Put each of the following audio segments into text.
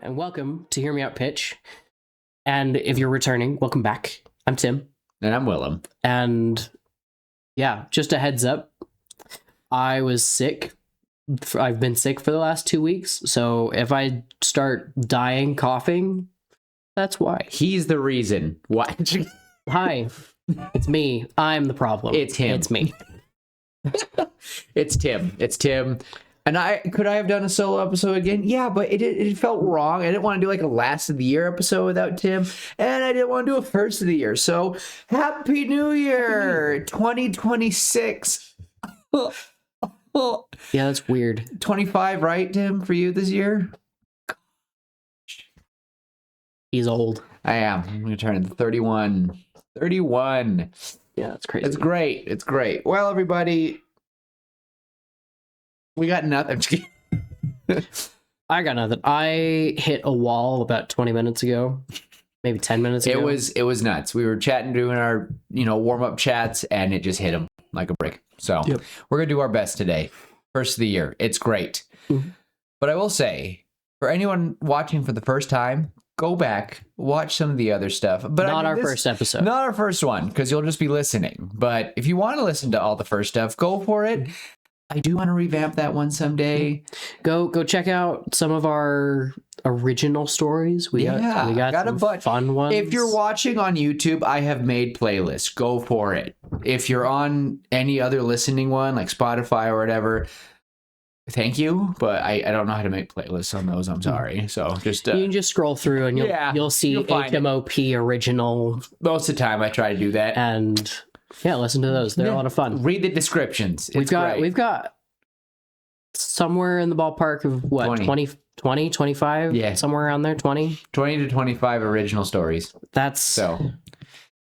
and welcome to Hear Me Out Pitch. And if you're returning, welcome back. I'm Tim. And I'm Willem. And yeah, just a heads up. I was sick. I've been sick for the last 2 weeks. So if I start dying, coughing, that's why. He's the reason. What? Hi, it's me. I'm the problem. It's him. It's me. It's Tim. And could I have done a solo episode again? Yeah, but it felt wrong. I didn't want to do like a last of the year episode without Tim, and I didn't want to do a first of the year. So Happy New Year, 2026. Yeah, that's weird. 25, right, Tim, for you this year? He's old. I am. I'm going to turn 31. 31. Yeah, that's crazy. It's great. It's great. Well, everybody, we got nothing. I'm just kidding. I got nothing. I hit a wall about 20 minutes ago, maybe 10 minutes ago. It was nuts. We were chatting, doing our warm up chats, and it just hit him like a brick. So We're gonna do our best today. First of the year. It's great. Mm-hmm. But I will say, for anyone watching for the first time, go back, watch some of the other stuff. But not our first episode. Not our first one, because you'll just be listening. But if you want to listen to all the first stuff, go for it. I do want to revamp that one someday. Go check out some of our original stories. We got a bunch fun ones. If you're watching on YouTube, I have made playlists. Go for it. If you're on any other listening one, like Spotify or whatever, thank you, but I don't know how to make playlists on those. I'm sorry. So just you can just scroll through and you'll see HMOP original. Most of the time, I try to do that. And yeah, listen to those. They're a lot of fun. Read the descriptions. We've got somewhere in the ballpark of what 20, 25? Yeah, somewhere around there. 20 to 25 original stories. That's a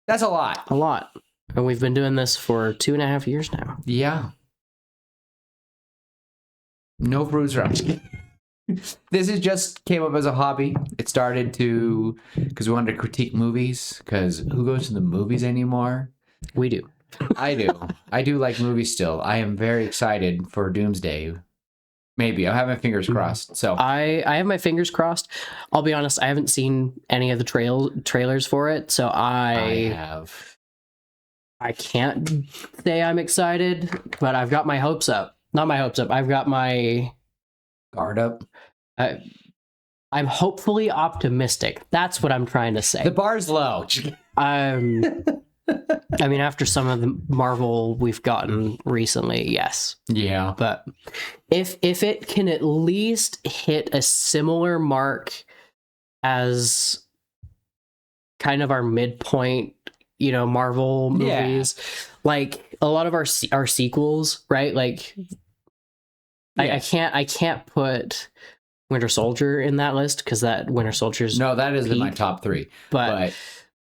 lot. A lot. And we've been doing this for 2.5 years now. Yeah. No bruiser. This is just came up as a hobby. It started because we wanted to critique movies, because who goes to the movies anymore? We do. I do. I do like movies still. I am very excited for Doomsday. Maybe. I'm having my fingers crossed. So I have my fingers crossed. I'll be honest, I haven't seen any of the trailers for it, so I have. I can't say I'm excited, but I've got my hopes up. Not my hopes up. I've got my guard up. I'm hopefully optimistic. That's what I'm trying to say. The bar's low. I mean, after some of the Marvel we've gotten recently, yes. Yeah. But if it can at least hit a similar mark as kind of our midpoint, Marvel movies, like a lot of our sequels, right? Like I can't put Winter Soldier in that list, because that Winter Soldier's that is in my top 3.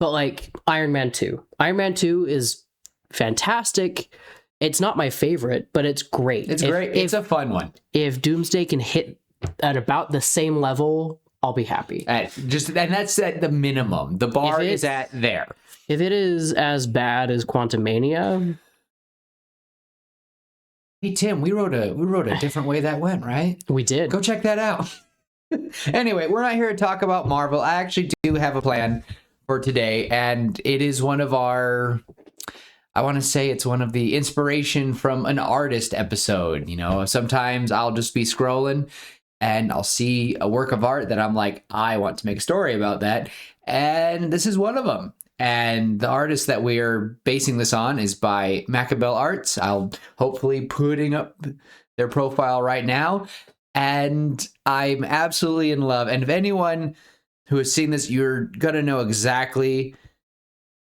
But like Iron Man 2. Iron Man 2 is fantastic. It's not my favorite, but it's great. It's great. It's a fun one. If Doomsday can hit at about the same level, I'll be happy. And that's at the minimum. The bar is at there. If it is as bad as Quantumania. Hey Tim, we wrote a different way that went, right? We did. Go check that out. Anyway, we're not here to talk about Marvel. I actually do have a plan for today, and it is one of our, I want to say it's one of the inspiration from an artist episode. Sometimes I'll just be scrolling and I'll see a work of art that I'm like, I want to make a story about that, and this is one of them. And the artist that we're basing this on is by Macabell Arts. I'll hopefully putting up their profile right now, and I'm absolutely in love. And if anyone who has seen this, you're going to know exactly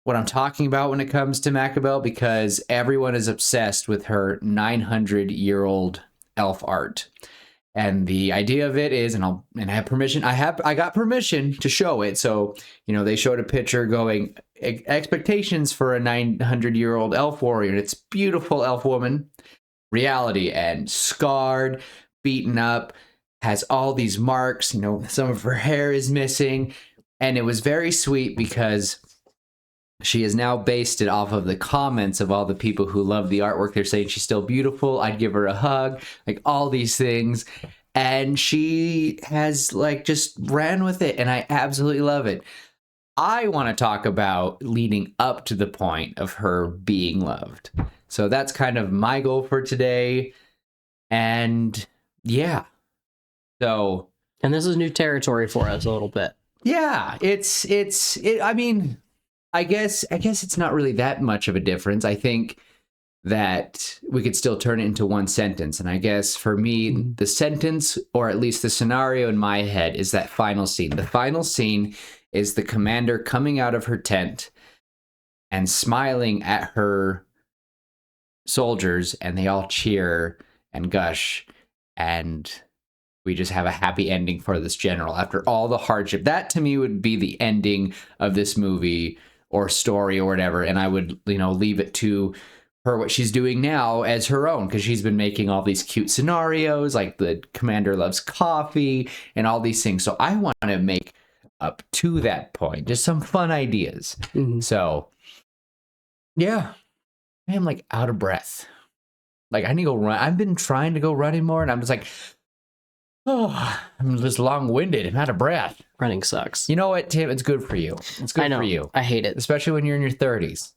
what I'm talking about when it comes to Macabell, because everyone is obsessed with her 900-year-old elf art. And the idea of it is, and I have permission. I got permission to show it. So, they showed a picture going expectations for a 900-year-old elf warrior. And it's beautiful elf woman, reality, and scarred, beaten up, has all these marks, some of her hair is missing. And it was very sweet because she has now based it off of the comments of all the people who love the artwork. They're saying she's still beautiful. I'd give her a hug, like all these things. and she has like just ran with it, and I absolutely love it. I want to talk about leading up to the point of her being loved. So that's kind of my goal for today. And yeah. So, and this is new territory for us a little bit. Yeah, I mean, I guess it's not really that much of a difference. I think that we could still turn it into one sentence. And I guess for me, the sentence, or at least the scenario in my head, is that final scene. The final scene is the commander coming out of her tent and smiling at her soldiers, and they all cheer and gush, and we just have a happy ending for this general after all the hardship. That to me would be the ending of this movie or story or whatever. And I would, leave it to her, what she's doing now as her own, because she's been making all these cute scenarios, like the commander loves coffee and all these things. So I want to make up to that point, just some fun ideas. So yeah, I am like out of breath. Like I need to go run. I've been trying to go running more, and I'm just like, oh, I'm just long-winded. I'm out of breath. Running sucks. You know what, Tim? It's good for you. It's good for you. I hate it. Especially when you're in your 30s.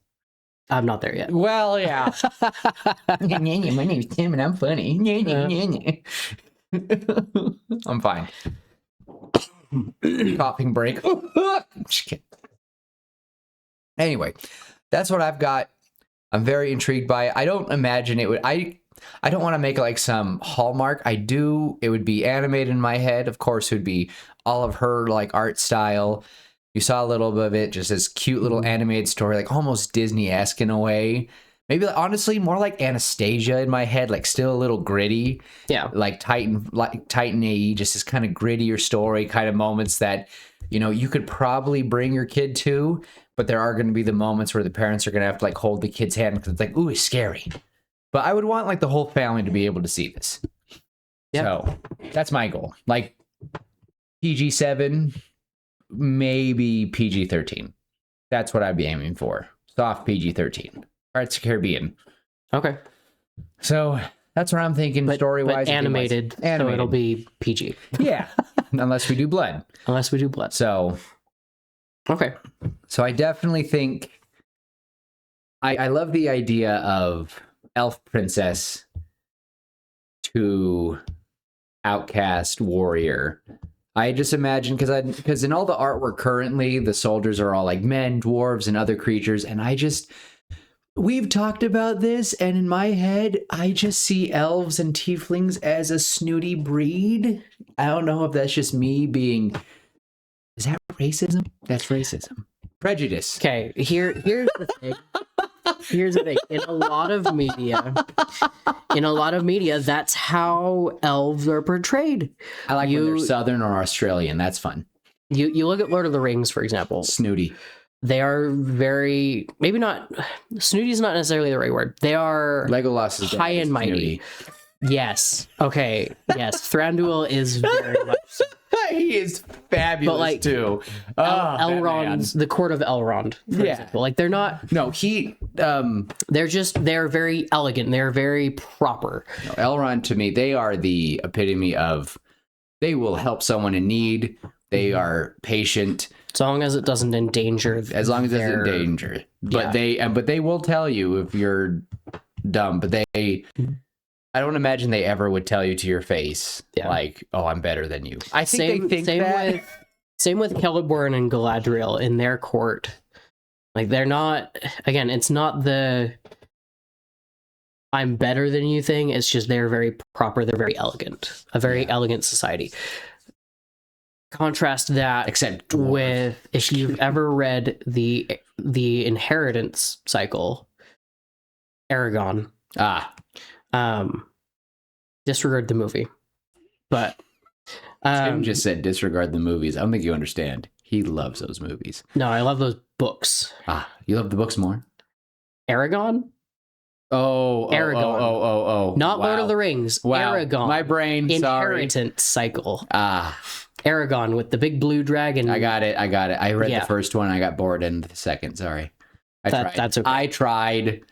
I'm not there yet. Well, yeah. My name's Tim and I'm funny. I'm fine. Coughing break. Just kidding. Anyway, that's what I've got. I'm very intrigued by it. I don't imagine it would... I don't want to make like some Hallmark. It would be animated in my head. Of course, it would be all of her like art style. You saw a little bit of it, just this cute little animated story, like almost Disney-esque in a way. Maybe honestly more like Anastasia in my head, like still a little gritty. Yeah. Like Titan AE, just this kind of grittier story, kind of moments that, you could probably bring your kid to, but there are going to be the moments where the parents are going to have to like hold the kid's hand because it's like, ooh, it's scary. But I would want like the whole family to be able to see this. Yep. So that's my goal. Like PG-7, maybe PG-13. That's what I'd be aiming for. Soft PG-13. Pirates of the Caribbean. Okay. So that's what I'm thinking story-wise. But animated, so it'll be PG. Yeah. Unless we do blood. So. Okay. So I definitely think I love the idea of elf princess to outcast warrior. I just imagine, because in all the artwork currently, the soldiers are all like men, dwarves, and other creatures, and we've talked about this, and in my head, I just see elves and tieflings as a snooty breed. I don't know if that's just me being... Is that racism? That's racism. Prejudice. Okay, here's the thing. Here's the thing. In a lot of media, that's how elves are portrayed. I like when they're Southern or Australian. That's fun. You look at Lord of the Rings, for example. Snooty. They are very, maybe not, snooty is not necessarily the right word. They are Legolas is high and mighty. Snooty. Yes. Okay. Yes. Thranduil is very much so. He is fabulous, but like, too. Elrond's, the court of Elrond, for example. Like, they're not... No, they're very elegant. They're very proper. No, Elrond, to me, they are the epitome of... They will help someone in need. They are patient. As long as it doesn't endanger... As long as it doesn't endanger. But they will tell you if you're dumb. But they... I don't imagine they ever would tell you to your face, like, "Oh, I'm better than you." I think they think that. Same with Celeborn and Galadriel in their court. Like, they're not. Again, it's not the "I'm better than you" thing. It's just they're very proper. They're very elegant. A very elegant society. Contrast that, with if you've ever read the Inheritance cycle, Aragon. Disregard the movie, but Tim just said disregard the movies. I don't think you understand. He loves those movies. No, I love those books. You love the books more? Aragon? Aragon. Not Lord of the Rings. Wow. Aragon. My brain. Inheritance cycle. Aragon with the big blue dragon. I got it. I read the first one. I got bored in the second. Sorry. I tried. That's okay. I tried.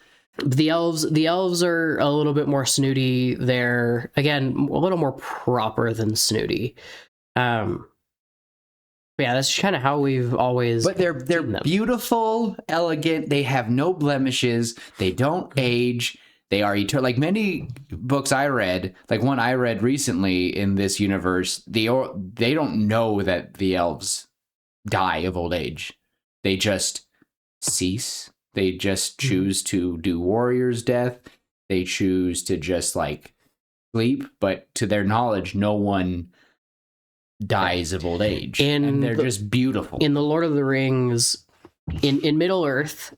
The elves are a little bit more snooty. They're, again, a little more proper than snooty. But yeah, that's kind of how we've always. But they're beautiful, elegant. They have no blemishes. They don't age. They are eternal. Like many books I read, like one I read recently in this universe, they don't know that the elves die of old age. They just cease. They just choose to do warrior's death. They choose to just like sleep. But to their knowledge, no one dies of old age. And they're just beautiful. In the Lord of the Rings, in Middle Earth,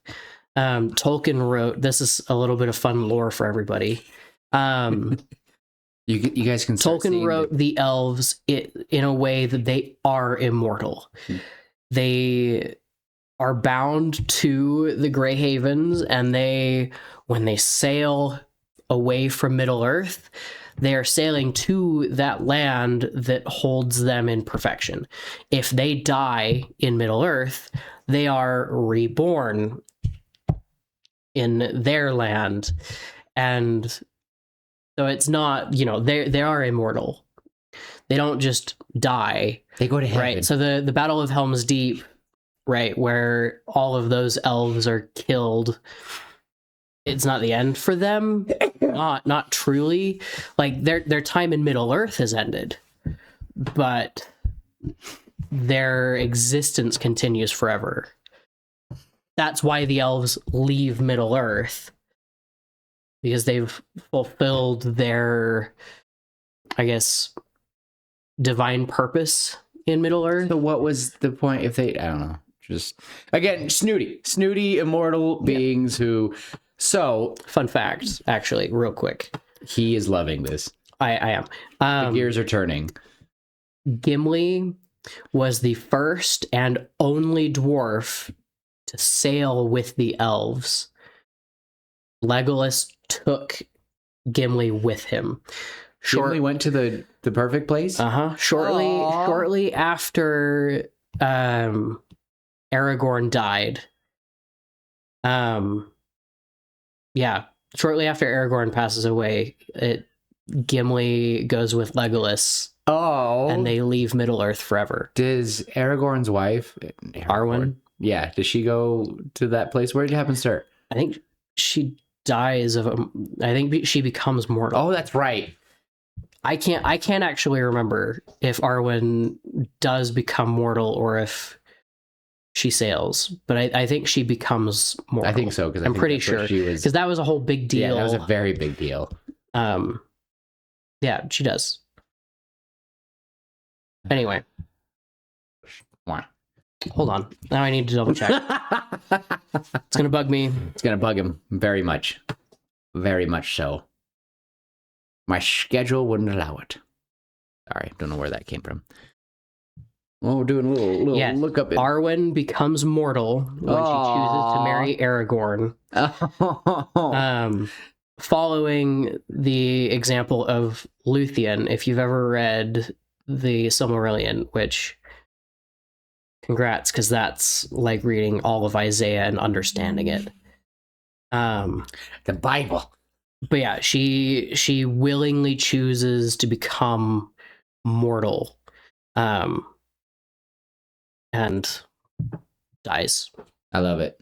Tolkien wrote, this is a little bit of fun lore for everybody. You guys can start. Tolkien wrote the elves in a way that they are immortal. They are bound to the Grey Havens, and when they sail away from Middle Earth, they are sailing to that land that holds them in perfection. If they die in Middle Earth, they are reborn in their land. And so it's not, they are immortal. They don't just die. They go to heaven. Right. So the Battle of Helm's Deep, right, where all of those elves are killed, it's not the end for them. Not truly. Like their time in Middle Earth has ended, but their existence continues forever. That's why the elves leave Middle Earth, because they've fulfilled their, I guess, divine purpose in Middle Earth. So what was the point if they, I don't know, just, again, snooty immortal beings who, so. Fun fact, actually, real quick. He is loving this. I am. The gears are turning. Gimli was the first and only dwarf to sail with the elves. Legolas took Gimli with him. Gimli went to the perfect place? Shortly after Aragorn died. Shortly after Aragorn passes away, Gimli goes with Legolas. And they leave Middle Earth forever. Does Aragorn's wife, Arwen? Yeah, does she go to that place? Where did it happen to her? I think she dies I think she becomes mortal. Oh, that's right. I can't actually remember if Arwen does become mortal or if she sails, but I think she becomes mortal. I think so, because I'm pretty sure, because that was a whole big deal. Yeah, that was a very big deal. Yeah, she does. Anyway. Why? Hold on. Now I need to double check. It's going to bug me. It's going to bug him very much. Very much so. My schedule wouldn't allow it. Sorry, don't know where that came from. Well, we're doing a little look up. Arwen becomes mortal when she chooses to marry Aragorn. Following the example of Luthien, if you've ever read the Silmarillion, which, congrats, because that's like reading all of Isaiah and understanding it. The Bible. But yeah, she willingly chooses to become mortal, and dies. I love it.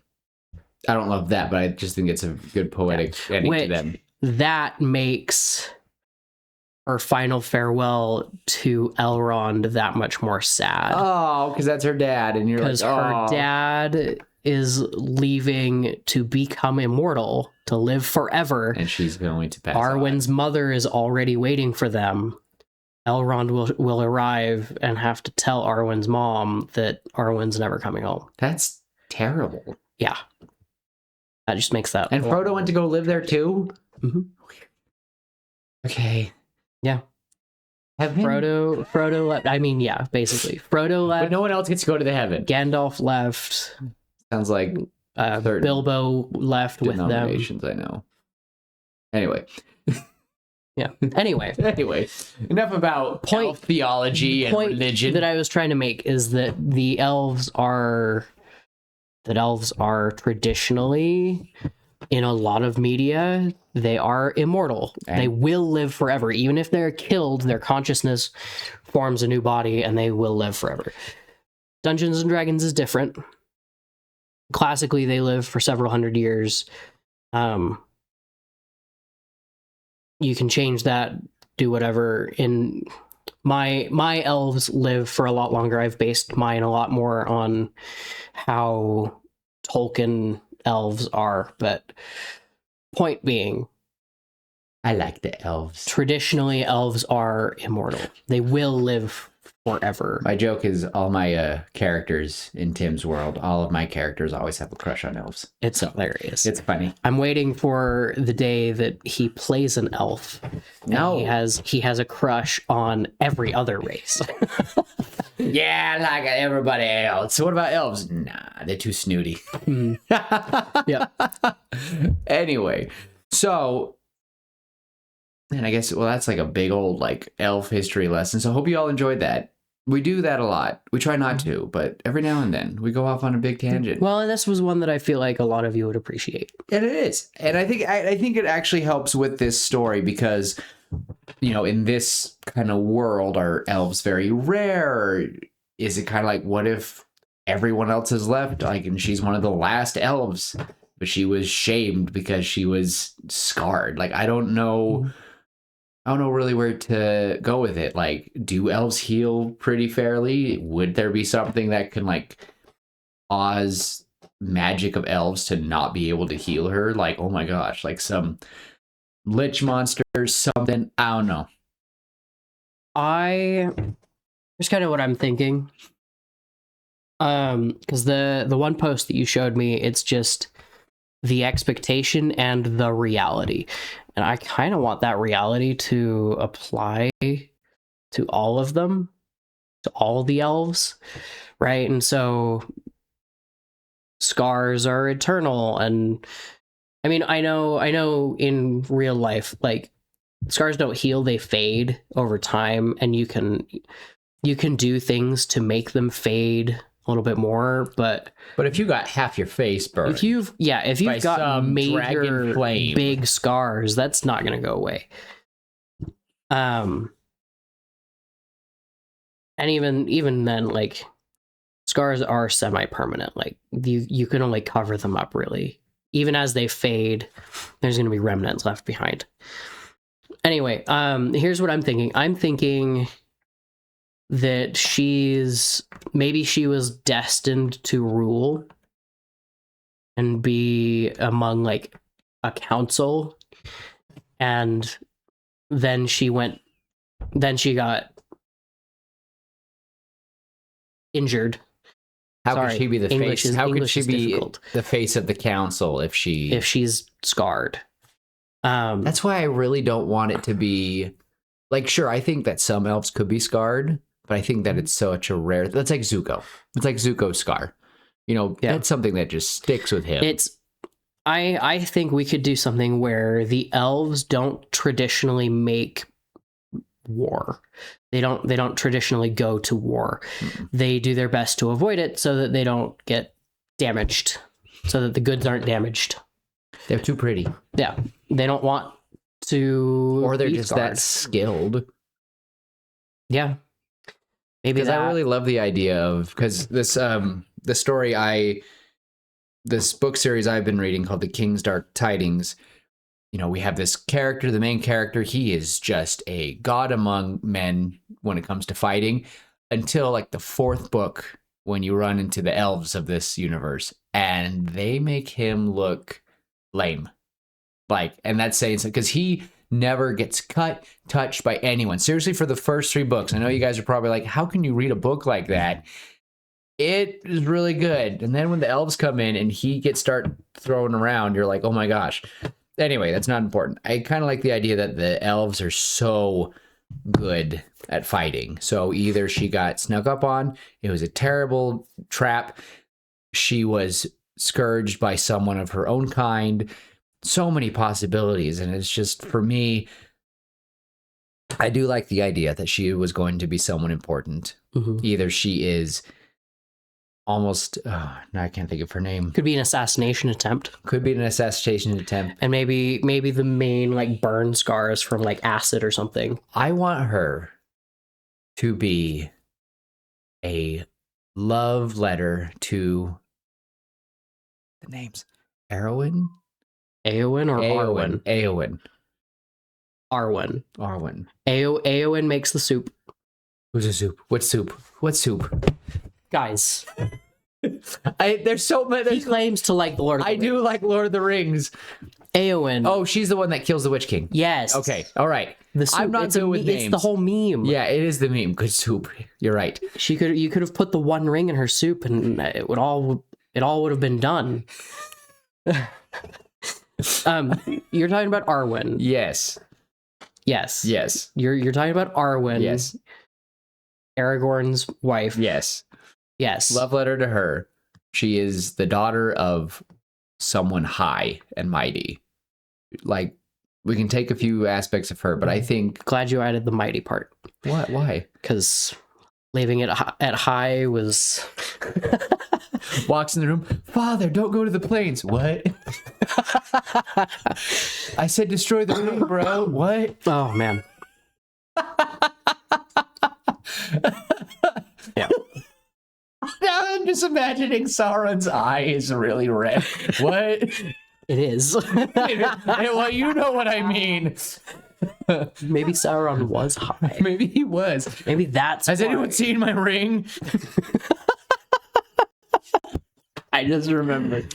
I don't love that, but I just think it's a good poetic ending to them. That makes her final farewell to Elrond that much more sad. Oh, because that's her dad, and you're like, her dad is leaving to become immortal, to live forever, and she's going to pass. Arwen's mother is already waiting for them. Elrond will arrive and have to tell Arwen's mom that Arwen's never coming home. That's terrible. Yeah. That just makes that. And Frodo went to go live there too? Mm-hmm. Okay. Yeah. Frodo left. I mean, yeah, basically. Frodo left. But no one else gets to go to the heaven. Gandalf left. Sounds like Bilbo left with them. Denominations, I know. Anyway. Yeah. Anyway, enough about elf theology and religion. That I was trying to make is that elves are traditionally in a lot of media, they are immortal. And they will live forever. Even if they're killed, their consciousness forms a new body and they will live forever. Dungeons and Dragons is different. Classically, they live for several hundred years. You can change that, do whatever. In my elves live for a lot longer. I've based mine a lot more on how Tolkien elves are, but point being, I like the elves. Traditionally, elves are immortal. They will live forever. My joke is all my characters in Tim's world, all of my characters always have a crush on elves. It's hilarious. It's funny. I'm waiting for the day that he plays an elf. No. He has a crush on every other race. Yeah, like everybody else. So what about elves? Nah, they're too snooty. Yeah. Anyway, so, and I guess, well, that's like a big old like elf history lesson. So I hope you all enjoyed that. We do that a lot. We try not to, but every now and then we go off on a big tangent. Well, and this was one that I feel like a lot of you would appreciate. And it is. And I think it actually helps with this story because, you know, in this kind of world, are elves very rare? Is it kind of like, what if everyone else has left? Like, and she's one of the last elves, but she was shamed because she was scarred. Like, I don't know really where to go with it. Like, do elves heal pretty fairly? Would there be something that can like cause magic of elves to not be able to heal her? Like, oh my gosh, like some lich monster, something. I don't know. Here's kind of what I'm thinking. Because the one post that you showed me, it's just the expectation and the reality. And I kind of want that reality to apply to all of them, to all the elves, right? And so scars are eternal. And I mean, I know in real life, like, scars don't heal, they fade over time, and you can do things to make them fade a little bit more, but if you got half your face burned, if you've got major big scars, that's not going to go away. And even then, like, scars are semi-permanent. Like, you can only cover them up, really. Even as they fade, there's going to be remnants left behind. Anyway, here's what I'm thinking. I'm thinking that maybe she was destined to rule and be among like a council, and then she got injured. How could she be the face? How could she be the face of the council if she's scarred? That's why I really don't want it to be like, sure, I think that some elves could be scarred, but I think that it's such a rare. That's like Zuko. It's like Zuko's scar. You know, that's something that just sticks with him. I think we could do something where the elves don't traditionally make war. They don't traditionally go to war. They do their best to avoid it so that they don't get damaged, so that the goods aren't damaged. They're too pretty. Yeah. They don't want to, or they're just that skilled. Yeah. Maybe because I really love the idea of, because this this book series I've been reading called The King's Dark Tidings, you know, we have this character, the main character, he is just a god among men when it comes to fighting, until like the fourth book, when you run into the elves of this universe, and they make him look lame. Like, and that's saying something, because he never gets touched by anyone. Seriously, for the first 3 books, I know you guys are probably like, how can you read a book like that? It is really good. And then when the elves come in and he gets start thrown around, you're like, oh my gosh. Anyway, that's not important. I kind of like the idea that the elves are so good at fighting. So either she got snuck up on, it was a terrible trap, she was scourged by someone of her own kind. So many possibilities. And it's just, for me, I do like the idea that she was going to be someone important. Either she is almost, no, I can't think of her name. Could be an assassination attempt. Could be an assassination attempt. And maybe the main like burn scars from like acid or something. I want her to be a love letter to the names. Eowyn? Eowyn or Arwen? Eowyn. Arwen. Arwen. Eowyn makes the soup. Who's a soup? What soup? What soup? Guys. There's so many. He claims to like the Lord of the Rings. do like Lord of the Rings. Eowyn. Oh, she's the one that kills the Witch King. Yes. Okay. All right. The soup, I'm not good with names. It's the whole meme. Yeah, it is the meme. Good soup. You're right. You could have put the one ring in her soup, and it all would have been done. You're talking about Arwen. Yes. Yes. Yes. You're talking about Arwen. Yes. Aragorn's wife. Yes. Yes. Love letter to her. She is the daughter of someone high and mighty. Like, we can take a few aspects of her, but I think... Glad you added the mighty part. What? Why? Because leaving it at high was... Walks in the room. Father, don't go to the plains. What? I said destroy the ring, bro. What? Oh, man. Yeah. Now I'm just imagining Sauron's eye is really red. What? It is. Well, you know what I mean. Maybe Sauron was high. Maybe he was. Maybe that's Has why. anyone seen my ring? I just remembered.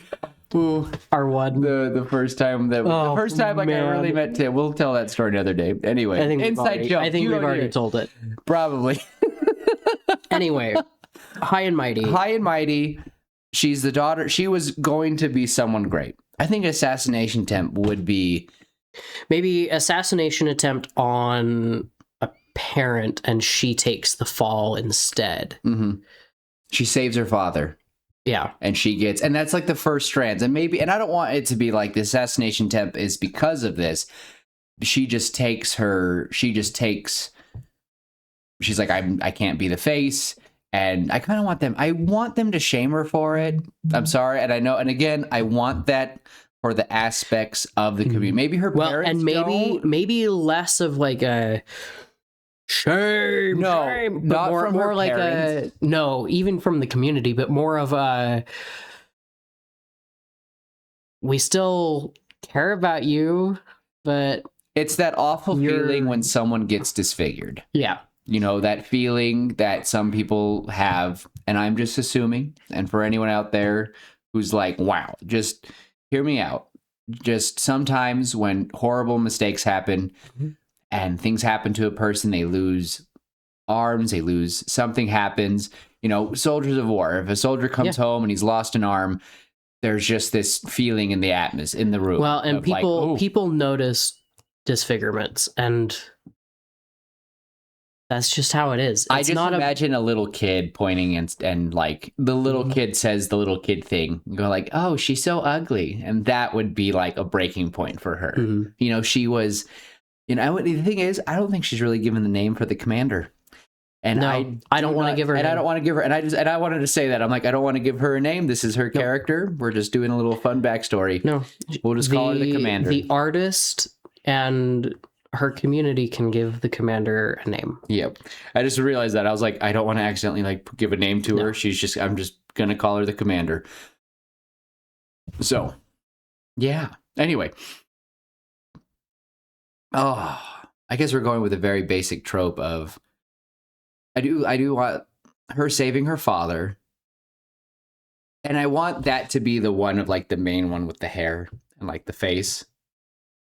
Ooh, R1. The first time that Oh, the first time like man. I really met Tim. We'll tell that story another day. Anyway, I think inside joke. I think we've already told it. Probably. Anyway, high and mighty. High and mighty. She's the daughter. She was going to be someone great. I think assassination attempt would be Maybe assassination attempt on a parent, and she takes the fall instead. Mm-hmm. She saves her father. Yeah. And she gets, and that's like the first strands. And maybe, and I don't want it to be like the assassination attempt is because of this. She's like, I can't be the face. And I kind of want them to shame her for it. I'm sorry. And I know, and again, I want that for the aspects of the community. Maybe her parents and maybe less of like a shame. No, shame, not but from more her like parents. even from the community, but more of a we still care about you, but it's that awful feeling when someone gets disfigured. Yeah. You know, that feeling that some people have, and I'm just assuming, and for anyone out there who's like, wow, just hear me out. Just sometimes when horrible mistakes happen and things happen to a person, they lose arms, they lose, something happens. You know, soldiers of war, if a soldier comes home and he's lost an arm, there's just this feeling in the atmosphere, in the room. Well, and people notice disfigurements, and that's just how it is. I just imagine a little kid pointing and like the little kid says the little kid thing. You go like, oh, she's so ugly. And that would be like a breaking point for her. Mm-hmm. You know, she was, you know, the thing is, I don't think she's really given the name for the commander. And no, I don't want to give her. And I don't want to give her. And I wanted to say that. I'm like, I don't want to give her a name. This is her character. We're just doing a little fun backstory. No, we'll just call her the commander. The artist and her community can give the commander a name. Yep. I just realized that. I was like, I don't want to accidentally like give a name to her. I'm just going to call her the commander. So, yeah. Anyway. Oh, I guess we're going with a very basic trope of I do want her saving her father. And I want that to be the one of like the main one with the hair and like the face.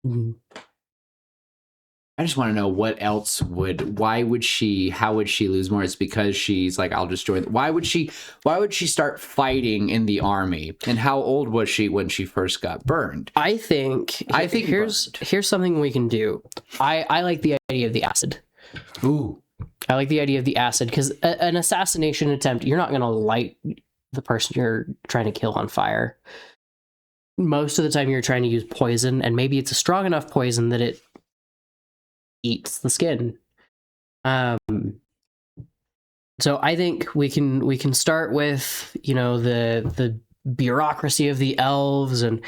Mm-hmm. I just want to know how would she lose more? It's because she's like, I'll just join. Why would she start fighting in the army? And how old was she when she first got burned? I think here's something we can do. I like the idea of the acid. Ooh. I like the idea of the acid because an assassination attempt, you're not going to light the person you're trying to kill on fire. Most of the time you're trying to use poison, and maybe it's a strong enough poison that it eats the skin. So I think we can start with, you know, the bureaucracy of the elves, and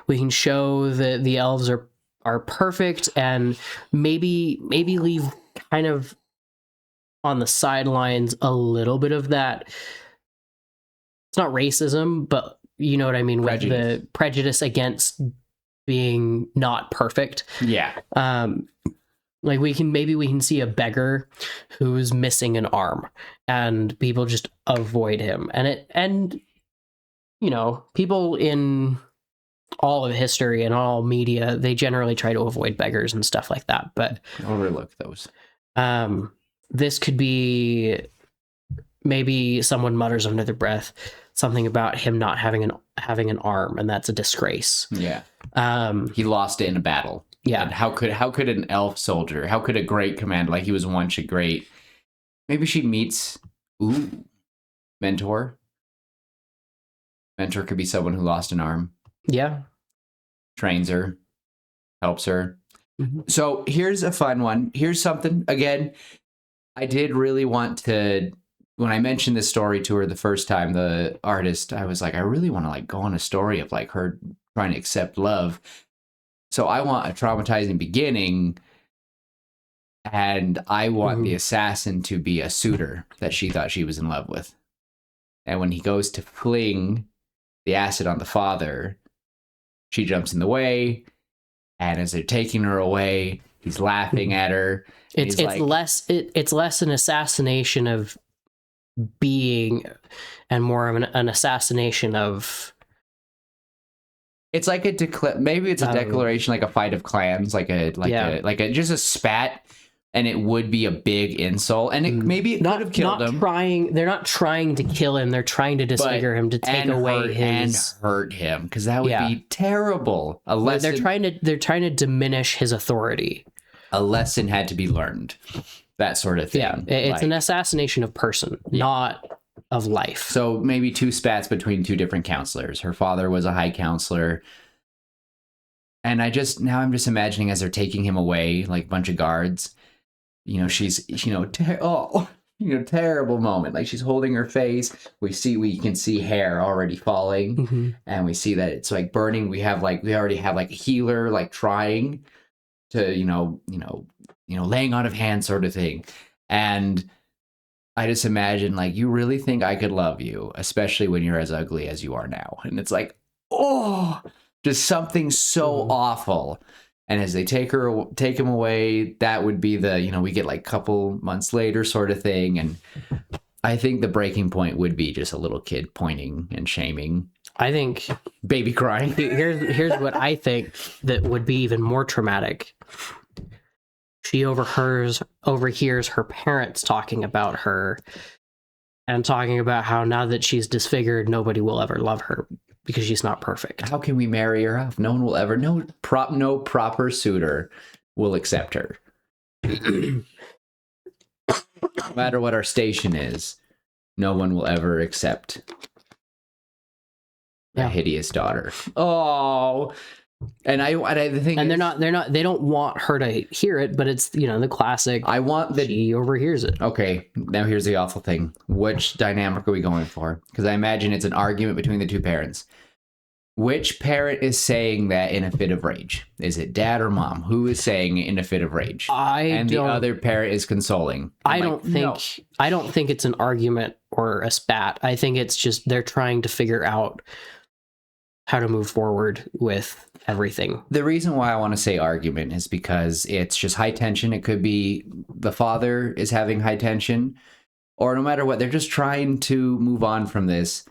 we can show that the elves are perfect, and maybe leave kind of on the sidelines a little bit of that. It's not racism, but you know what I mean, with the prejudice against being not perfect. Yeah. Like we can see a beggar who's missing an arm, and people just avoid him. And you know, people in all of history and all media, they generally try to avoid beggars and stuff like that. But overlook those. This could be maybe someone mutters under their breath something about him not having an arm, and that's a disgrace. Yeah. He lost it in a battle. Yeah. And how could an elf soldier, how could a great commander, like he was once a great, maybe she meets mentor. Mentor could be someone who lost an arm. Yeah. Trains her, helps her. Mm-hmm. So here's a fun one. Here's something, again, I did really want to, when I mentioned this story to her the first time, the artist, I was like, I really want to like go on a story of like her trying to accept love. So I want a traumatizing beginning, and I want the assassin to be a suitor that she thought she was in love with. And when he goes to fling the acid on the father, she jumps in the way, and as they're taking her away, he's laughing at her. It's less an assassination of being, and more of an assassination of. It's like maybe it's a declaration, like a fight of clans, like a just a spat, and it would be a big insult, and maybe it could have killed him. They're not trying to kill him. They're trying to disfigure him, to take away his and hurt him, because that would be terrible. A lesson. They're trying to diminish his authority. A lesson had to be learned. That sort of thing. Yeah, it's an assassination of person, not of life. So maybe two spats between two different counselors. Her father was a high counselor. And I'm just imagining as they're taking him away, like a bunch of guards, you know, she's, you know, terrible moment. Like she's holding her face. We can see hair already falling, and we see that it's like burning. We already have like a healer, like trying to, you know, laying on of hands sort of thing. And I just imagine, like, you really think I could love you, especially when you're as ugly as you are now. And it's like, oh, just something so awful. And as they take him away, that would be the, you know, we get like couple months later sort of thing. And I think the breaking point would be just a little kid pointing and shaming. I think baby crying. Here's what I think that would be even more traumatic. She overhears her parents talking about her, and talking about how now that she's disfigured, nobody will ever love her because she's not perfect. How can we marry her off? No one will ever. No proper suitor will accept her. No matter what our station is, no one will ever accept a hideous daughter. Oh. And the thing, and they don't want her to hear it, but it's, you know, the classic. She overhears it. Okay, now here's the awful thing. Which dynamic are we going for? Because I imagine it's an argument between the two parents. Which parent is saying that in a fit of rage? Is it dad or mom? Who is saying it in a fit of rage? The other parent is consoling. I don't think it's an argument or a spat. I think it's just they're trying to figure out how to move forward with everything. The reason why I want to say argument is because it's just high tension. It could be the father is having high tension, or no matter what, they're just trying to move on from this.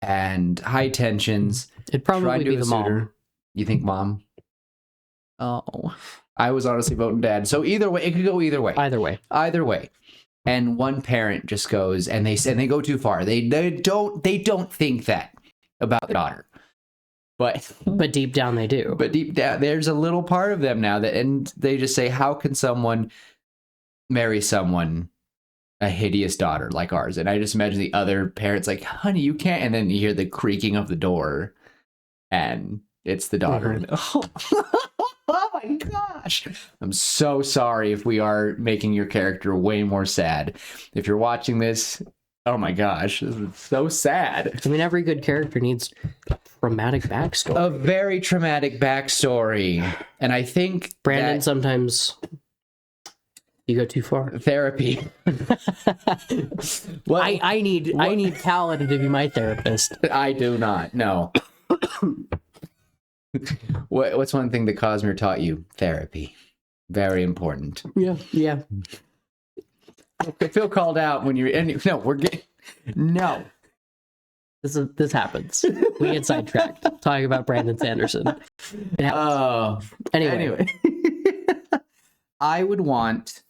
And high tensions. It'd probably be the mom. You think mom? Oh, I was honestly voting dad. So either way, it could go either way. Either way. And one parent just goes, and they go too far. They don't think that about the daughter. But deep down they do. But deep down, there's a little part of them now and they just say, how can someone marry someone, a hideous daughter like ours? And I just imagine the other parents like, honey, you can't. And then you hear the creaking of the door, and it's the daughter. Oh my God. gosh. I'm so sorry if we are making your character way more sad. If you're watching this, oh my gosh, this is so sad. I mean, every good character needs a traumatic backstory. A very traumatic backstory. And I think Brandon, sometimes you go too far. Therapy. Well, I need Callan to be my therapist. I do not. No. What's one thing that Cosmere taught you? Therapy. Very important. Yeah. I feel called out when you're. No, we're getting. No. This happens. We get sidetracked talking about Brandon Sanderson. It happens. Anyway. I would want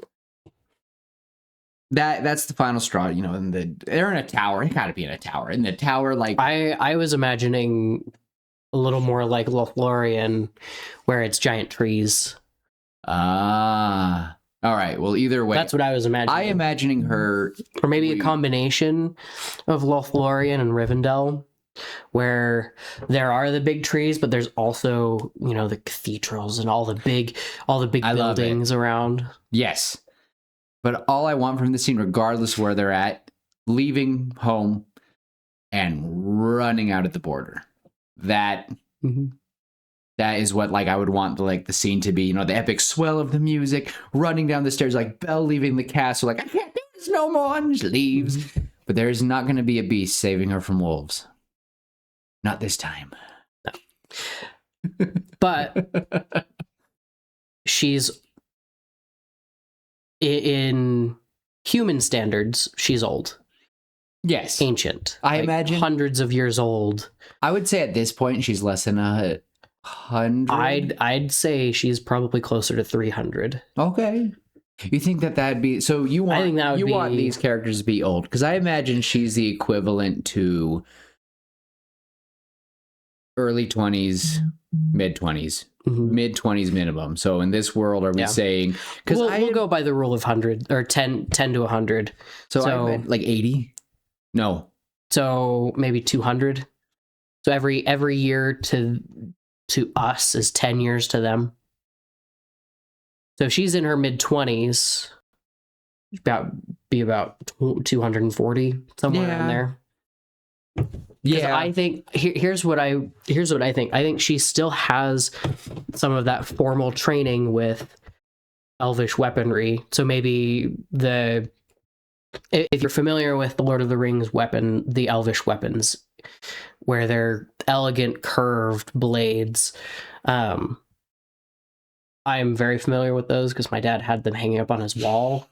that's the final straw, you know, and they're in a tower. It gotta be in a tower. In the tower, like I was imagining a little more like Lothlorien, where it's giant trees. All right. Well, either way. That's what I was imagining. I imagining her, or maybe a combination of Lothlorien and Rivendell, where there are the big trees, but there's also, you know, the cathedrals and all the big buildings around. Yes. But all I want from the scene, regardless where they're at, leaving home and running out at the border. That is what, like, I would want the scene to be, you know, the epic swell of the music, running down the stairs, like Belle leaving the castle, like, I can't do this no more, and just leaves. But there is not going to be a beast saving her from wolves. Not this time. No. But she's, in human standards, she's old. Yes. Ancient. I imagine hundreds of years old. I would say at this point she's less than 100. I'd say she's probably closer to 300. Okay. You think that'd be so? You want? I think that would want these characters to be old, because I imagine she's the equivalent to early 20s, mid 20s, mid 20s minimum. So in this world, are we saying? Because we'll go by the rule of 100 or 10 to 100. So I meant like 80. No. So maybe 200. So every year to us is 10 years to them. So if she's in her mid 20s, be about 240, somewhere in there. Yeah, I think here's what I think. I think she still has some of that formal training with elvish weaponry. So maybe if you're familiar with the Lord of the Rings weapon, the elvish weapons, where they're elegant curved blades. I'm very familiar with those because my dad had them hanging up on his wall.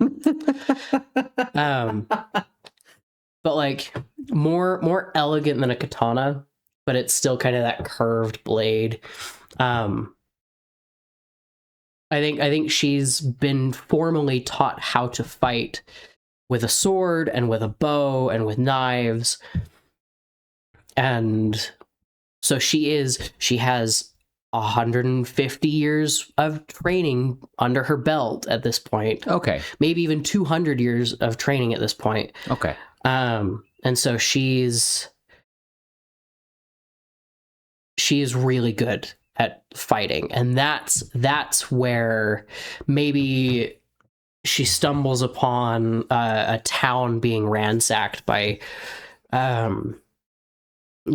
But like more elegant than a katana, but it's still kind of that curved blade. I think she's been formally taught how to fight with a sword and with a bow and with knives. And so she has 150 years of training under her belt at this point. Okay. Maybe even 200 years of training at this point. Okay. And so she's really good at fighting. And that's where maybe she stumbles upon a town being ransacked by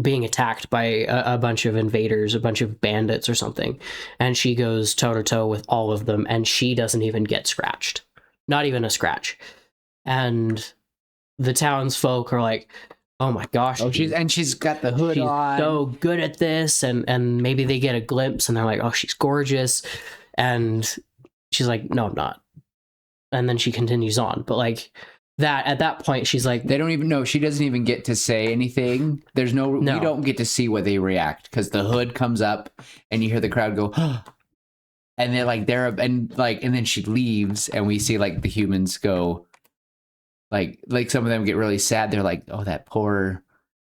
being attacked by a bunch of invaders, a bunch of bandits or something, and she goes toe to toe with all of them, and she doesn't even get scratched, not even a scratch. And the townsfolk are like, "Oh my gosh!" Oh, she's got the hood on. So good at this, and maybe they get a glimpse, and they're like, "Oh, she's gorgeous," and she's like, "No, I'm not." And then she continues on, but like. At that point, she's like... They don't even know. She doesn't even get to say anything. There's no... We don't get to see what they react, because the hood comes up, and you hear the crowd go, and they're like, and then she leaves, and we see, like, the humans go, like some of them get really sad. They're like, oh, that poor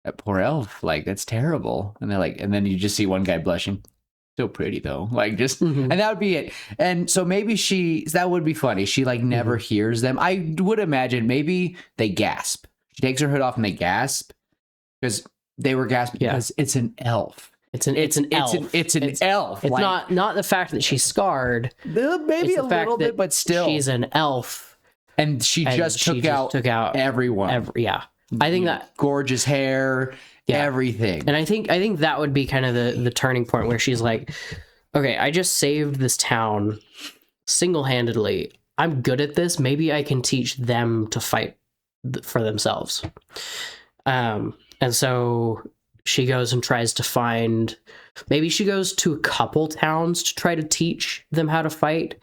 elf. Like, that's terrible. And they're like... And then you just see one guy blushing. So pretty though, like just and that would be it. And so maybe that would be funny. She like never hears them. I would imagine maybe they gasp. She takes her hood off and they gasp because they were gasping because it's an elf It's an elf. It's an elf. It's like, not the fact that she's scarred. Maybe a little bit, but still. She's an elf. And she just took out everyone. Yeah. I think that gorgeous hair, everything. And I think that would be kind of the turning point where she's like, okay, I just saved this town single-handedly. I'm good at this. Maybe I can teach them to fight for themselves. And so she goes and tries to find, maybe she goes to a couple towns to try to teach them how to fight,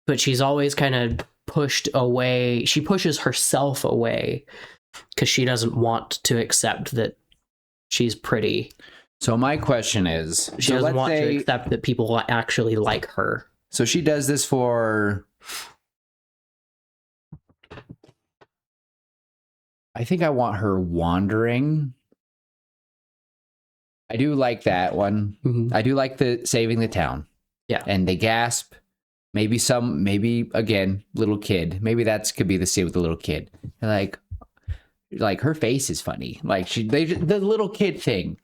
but she's always kind of pushed away. She pushes herself away because she doesn't want to accept that she's pretty. So my question is, she doesn't want to accept that people actually like her. So she does this for, I think I want her wandering. I do like that one. Mm-hmm. I do like the saving the town. Yeah. And they gasp. Maybe again, little kid. Maybe that's could be the scene with the little kid. Like her face is funny. Like the little kid thing.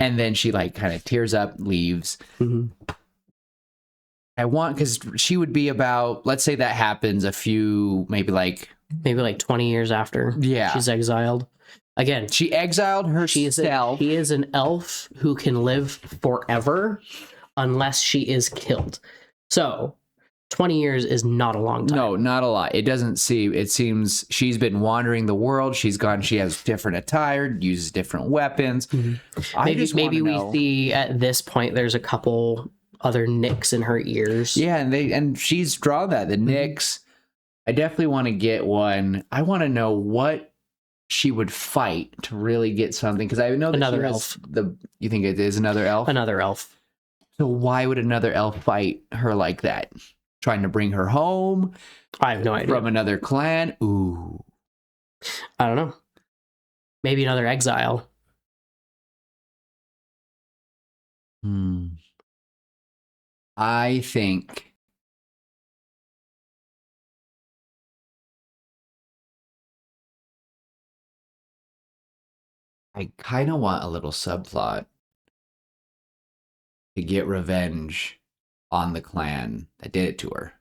And then she like kind of tears up, leaves. Mm-hmm. Because she would be about, let's say that happens maybe like 20 years after she's exiled. Again, she exiled herself. She is an elf who can live forever unless she is killed. So 20 years is not a long time. No, not a lot. It seems she's been wandering the world. She has different attire, uses different weapons. Mm-hmm. Maybe we see at this point there's a couple other nicks in her ears. Yeah, and she's drawn that. The nicks. I definitely want to get one. I want to know what she would fight to really get something, because I know that another elf. You think it is another elf? Another elf. So why would another elf fight her like that? Trying to bring her home? I have no idea. From another clan? Ooh. I don't know. Maybe another exile. I think I kind of want a little subplot to get revenge on the clan that did it to her.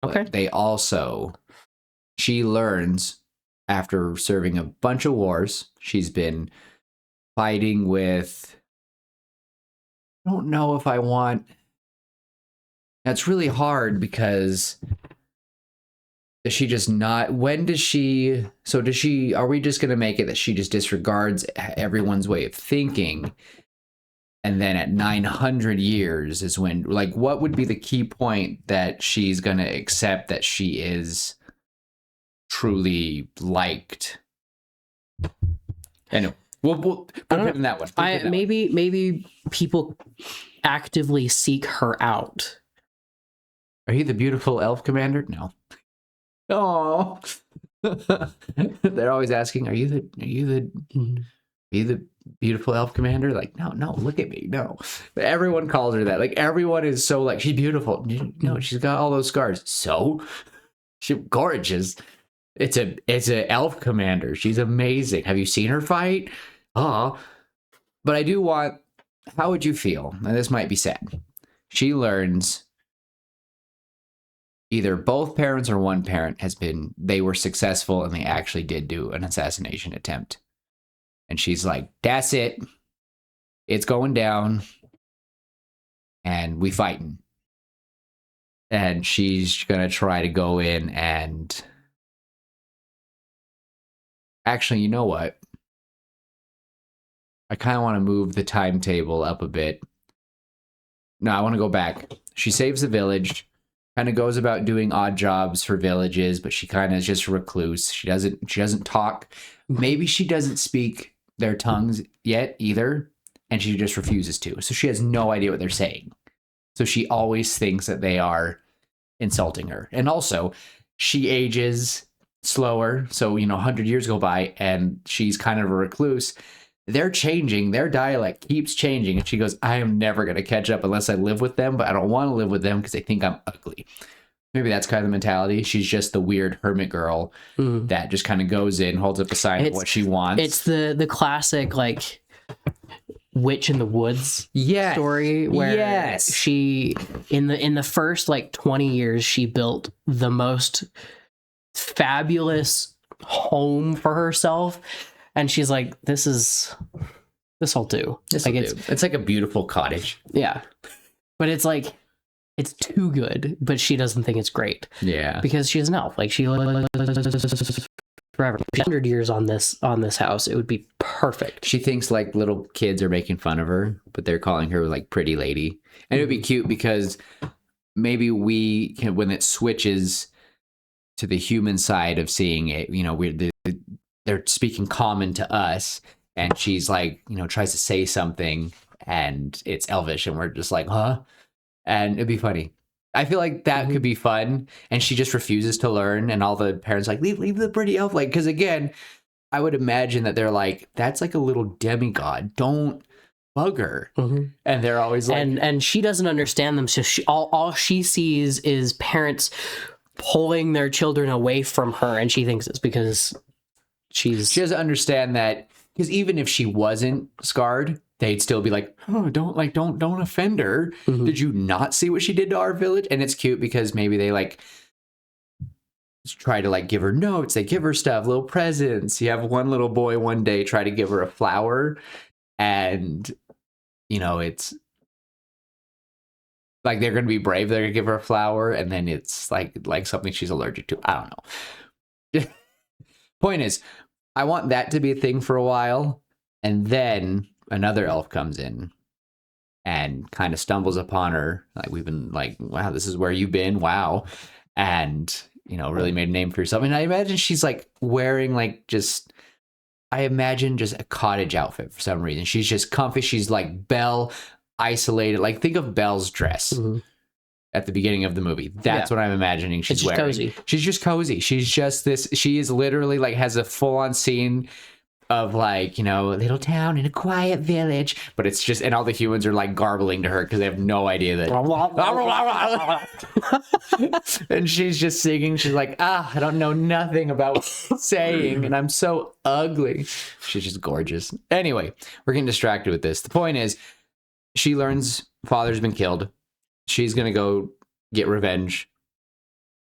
Okay. But she learns after serving a bunch of wars, she's been fighting with, I don't know if I want, that's really hard because does she just not, are we just going to make it that she just disregards everyone's way of thinking? And then at 900 years is when, like, what would be the key point that she's going to accept that she is truly liked? Anyway, we'll put it in that one. Maybe people actively seek her out. Are you the beautiful elf commander? No. Oh, they're always asking, are you the beautiful elf commander? Like, no, look at me. No, but everyone calls her that. Like, everyone is so like, she's beautiful. No, she's got all those scars. So she's gorgeous. It's a elf commander. She's amazing. Have you seen her fight? Oh, but I do want, how would you feel? Now, this might be sad. She learns either both parents or one parent they were successful and they actually did do an assassination attempt. And she's like, that's it. It's going down. And we fighting. And she's going to try to go in and... Actually, you know what? I kind of want to move the timetable up a bit. No, I want to go back. She saves the village. Kind of goes about doing odd jobs for villages, but she kind of is just a recluse. She doesn't talk. Maybe she doesn't speak their tongues yet either, and she just refuses to. So she has no idea what they're saying. So she always thinks that they are insulting her. And also, she ages slower. So, 100 years go by, and she's kind of a recluse. They're changing. Their dialect keeps changing. And she goes, I am never going to catch up unless I live with them, but I don't want to live with them because they think I'm ugly. Maybe that's kind of the mentality. She's just the weird hermit girl that just kind of goes in, holds up a sign of what she wants. It's the classic, like, Witch in the Woods Yes. story, where Yes. she in the first like 20 years she built the most fabulous home for herself, and she's like, this'll do. It's like a beautiful cottage. Yeah, but it's like it's too good, but she doesn't think it's great. Yeah, because she's an elf. Like she forever 100 years on this house, it would be perfect. she thinks like little kids are making fun of her, but they're calling her like pretty lady, and it would be cute because maybe we can, when it switches to the human side of seeing it, you know, they're speaking common to us, and she's like, you know, tries to say something and it's Elvish, and we're just like, huh? And it'd be funny. I feel like that could be fun, and she just refuses to learn, and all the parents like, leave the pretty elf, like, because again, I would imagine that they're like, that's like a little demigod, don't bug her. And they're always like, and she doesn't understand them, so all she sees is parents pulling their children away from her, and she thinks it's because she doesn't understand that, because even if she wasn't scarred, they'd still be like, oh, don't offend her. Did you not see what she did to our village? And it's cute because maybe they like try to like give her notes, they give her stuff, little presents. You have one little boy one day try to give her a flower, and you know, it's like they're gonna be brave, they're gonna give her a flower, and then it's like something she's allergic to. I don't know. Point is, I want that to be a thing for a while, and then another elf comes in and kind of stumbles upon her. Like, we've been like, wow, this is where you've been. Wow. And, you know, really made a name for yourself. And I imagine she's like wearing like I imagine just a cottage outfit for some reason. She's just comfy. She's like Belle, isolated. Like, think of Belle's dress at the beginning of the movie. That's what I'm imagining she's wearing. Cozy. She's just cozy. She's just this. She is literally like has a full on scene of like, you know, a little town in a quiet village, but it's just, and all the humans are like garbling to her because they have no idea that. And she's just singing. She's like, I don't know nothing about what I'm saying, and I'm so ugly. She's just gorgeous. Anyway, we're getting distracted with this. The point is, she learns father's been killed. She's gonna go get revenge.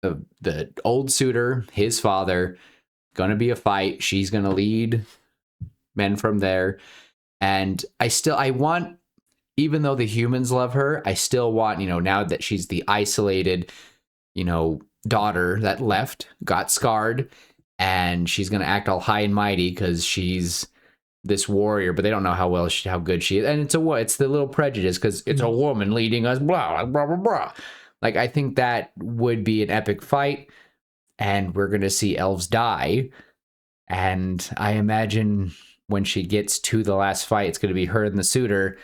The old suitor, his father, gonna be a fight. She's gonna lead men from there, and I want, even though the humans love her, I still want, you know, now that she's the isolated, you know, daughter that got scarred, and she's gonna act all high and mighty because she's this warrior, but they don't know how good she is, and it's the little prejudice because it's a woman leading us, blah blah blah blah. Like, I think that would be an epic fight, and we're gonna see elves die, and I imagine when she gets to the last fight, it's going to be her and the suitor.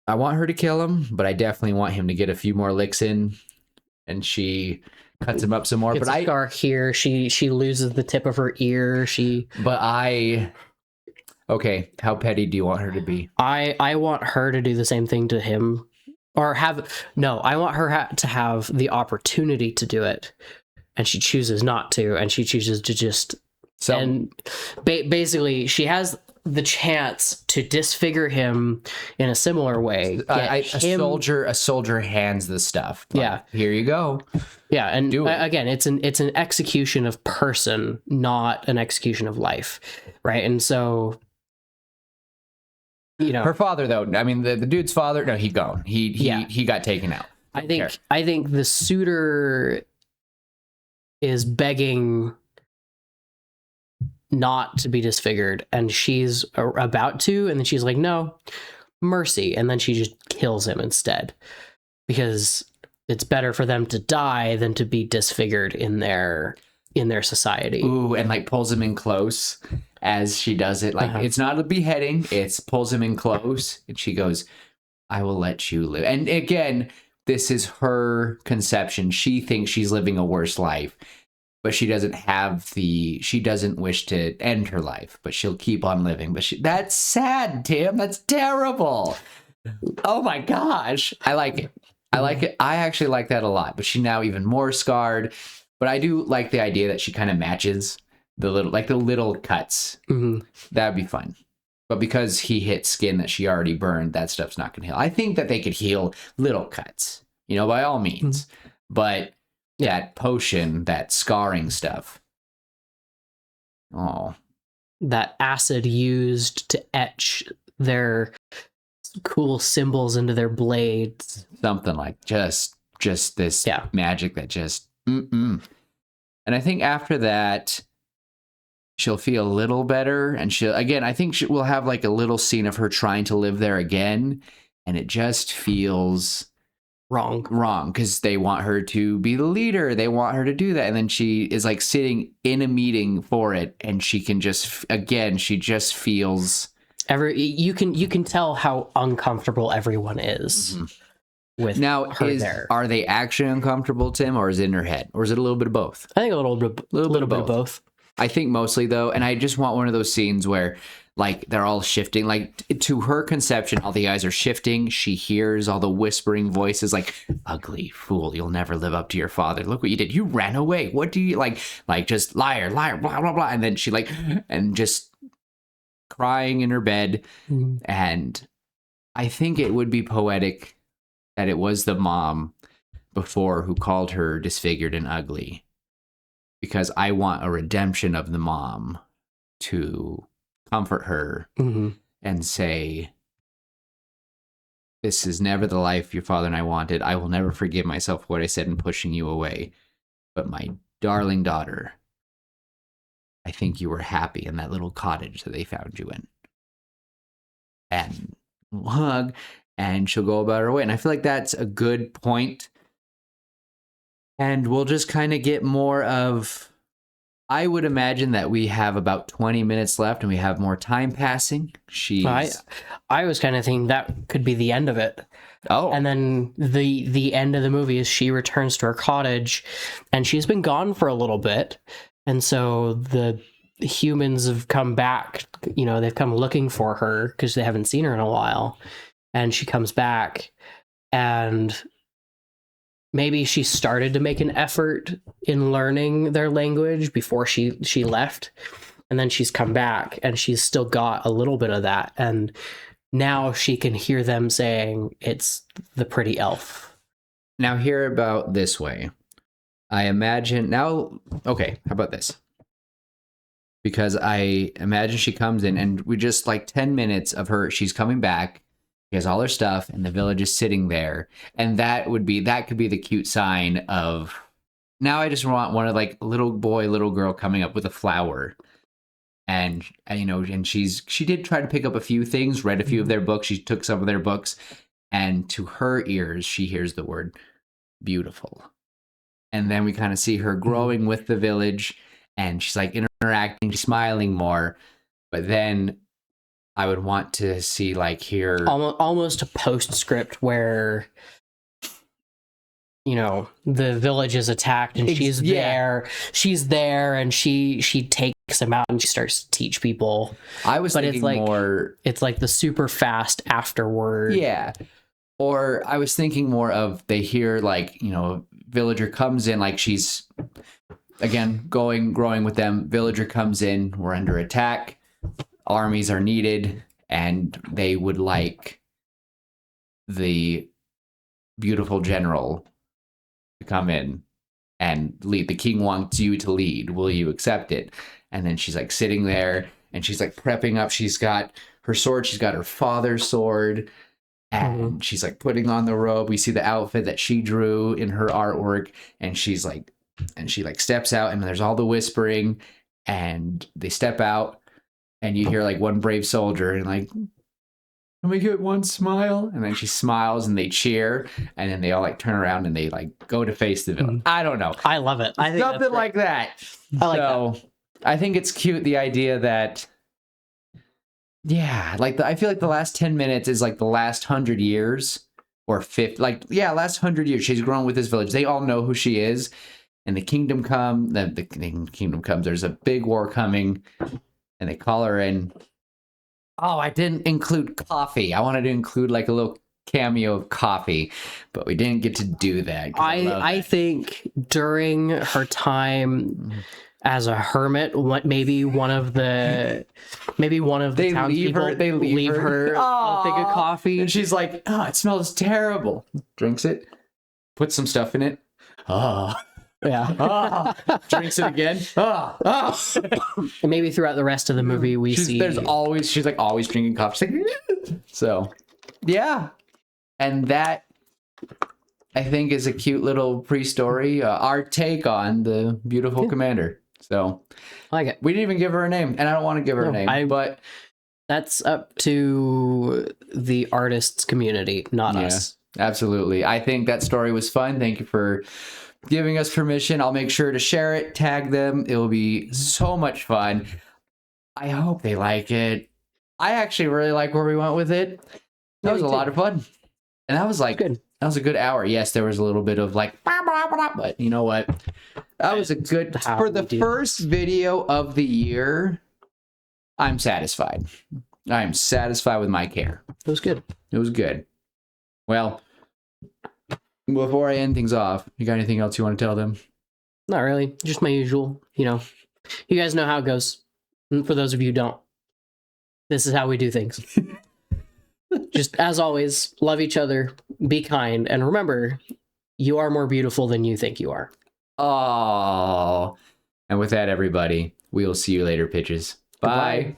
I want her to kill him, but I definitely want him to get a few more licks in, and she cuts him up some more. Gets a scar here. She loses the tip of her ear. Okay, how petty do you want her to be? I want her to do the same thing to him, or I want her to have the opportunity to do it, and she chooses not to, and she chooses to just. And basically, she has the chance to disfigure him in a similar way. A soldier hands the stuff. Yeah, here you go. Yeah, and again, it's an execution of person, not an execution of life, right? And so, you know, her father, though. I mean, the dude's father. No, he gone. He got taken out. I think the suitor is begging not to be disfigured, and she's about to, and then she's like, no, mercy, and then she just kills him instead, because it's better for them to die than to be disfigured in their society. Ooh, and like pulls him in close as she does it. Like, it's not a beheading, it's pulls him in close, and she goes, I will let you live. And again, this is her conception. She thinks she's living a worse life, but she doesn't wish to end her life, but she'll keep on living. But that's sad, Tim. That's terrible. Oh my gosh. I like it. I actually like that a lot, but she's now even more scarred. But I do like the idea that she kind of matches the little cuts. That'd be fun. But because he hit skin that she already burned, that stuff's not going to heal. I think that they could heal little cuts, by all means. But that potion, that scarring stuff. Oh. That acid used to etch their cool symbols into their blades. Something like just this magic that just And I think after that, she'll feel a little better, and I think we'll have like a little scene of her trying to live there again, and it just feels wrong because they want her to be the leader, they want her to do that, and then she is like sitting in a meeting for it, and she just feels you can tell how uncomfortable everyone is with her there. Are they actually uncomfortable, Tim, or is it in her head, or is it a little bit of both? I think a little bit of both. I think mostly though, and I just want one of those scenes where like they're all shifting, like to her conception, all the eyes are shifting. She hears all the whispering voices like, ugly fool, you'll never live up to your father. Look what you did. You ran away. What do you like just liar, blah, blah, blah. And then she and just crying in her bed. And I think it would be poetic that it was the mom before who called her disfigured and ugly. Because I want a redemption of the mom to comfort her and say, this is never the life your father and I wanted. I will never forgive myself for what I said in pushing you away. But my darling daughter, I think you were happy in that little cottage that they found you in. And we'll hug, and she'll go about her way. And I feel like that's a good point. And we'll just kind of get more of, I would imagine that we have about 20 minutes left and we have more time passing. I was kind of thinking that could be the end of it. Oh. And then the end of the movie is she returns to her cottage, and she's been gone for a little bit. And so the humans have come back, they've come looking for her because they haven't seen her in a while. And she comes back, and maybe she started to make an effort in learning their language before she left, and then she's come back and she's still got a little bit of that, and now she can hear them saying it's the pretty elf. Now hear about this way. I imagine how about this? Because I imagine she comes in and we just like 10 minutes of her, she's coming back. She has all her stuff, and the village is sitting there, and that could be the cute sign of. Now I just want one of like little boy, little girl coming up with a flower, and she did try to pick up a few things, read a few of their books. She took some of their books, and to her ears, she hears the word beautiful, and then we kind of see her growing with the village, and she's like interacting, she's smiling more, but then. I would want to see here almost a postscript where the village is attacked and she's there and she takes them out and she starts to teach people. I was thinking it's like the super fast afterward. Yeah. Or I was thinking more of they hear villager comes in, like she's again growing with them. Villager comes in, we're under attack. Armies are needed, and they would like the beautiful general to come in and lead. The king wants you to lead. Will you accept it? And then she's like sitting there, and she's like prepping up. She's got her sword. She's got her father's sword, and she's like putting on the robe. We see the outfit that she drew in her artwork, and she steps out, and there's all the whispering, and they step out. And you hear one brave soldier and can we get one smile? And then she smiles and they cheer. And then they all turn around and they go to face the villain. I don't know. I love it. I think something like that. I like that. I think it's cute, the idea that, I feel like the last 10 minutes is the last 100 years or 50. Last 100 years. She's grown with this village. They all know who she is. And the kingdom comes. There's a big war coming. And they call her in. Oh, I didn't include coffee. I wanted to include a little cameo of coffee, but we didn't get to do that. I think during her time as a hermit. Maybe one of the townspeople They leave her a thing of coffee, and she's like, "Oh, it smells terrible." Drinks it, puts some stuff in it. Oh, yeah. drinks it again. And maybe throughout the rest of the movie, She's like always drinking coffee. She's like, so yeah, and that I think is a cute little pre-story, our take on the beautiful commander. So I like it. We didn't even give her a name, and I don't want to give her a name, but that's up to the artists community, not us. Absolutely. I think that story was fun. Thank you for giving us permission. I'll make sure to share it, tag them. It will be so much fun. I hope they like it. I actually really like where we went with it. That was a lot of fun. And that was like good. That was a good hour. Yes, there was a little bit of like, but you know what? That was a good for the first video of the year. I'm satisfied. I'm satisfied with my care. It was good. It was good. Well, before I end things off, you got anything else you want to tell them? Not really. Just my usual. You know, you guys know how it goes. And for those of you who don't, this is how we do things. Just as always, love each other, be kind, and remember, you are more beautiful than you think you are. Oh. And with that, everybody, we will see you later, pitches. Bye.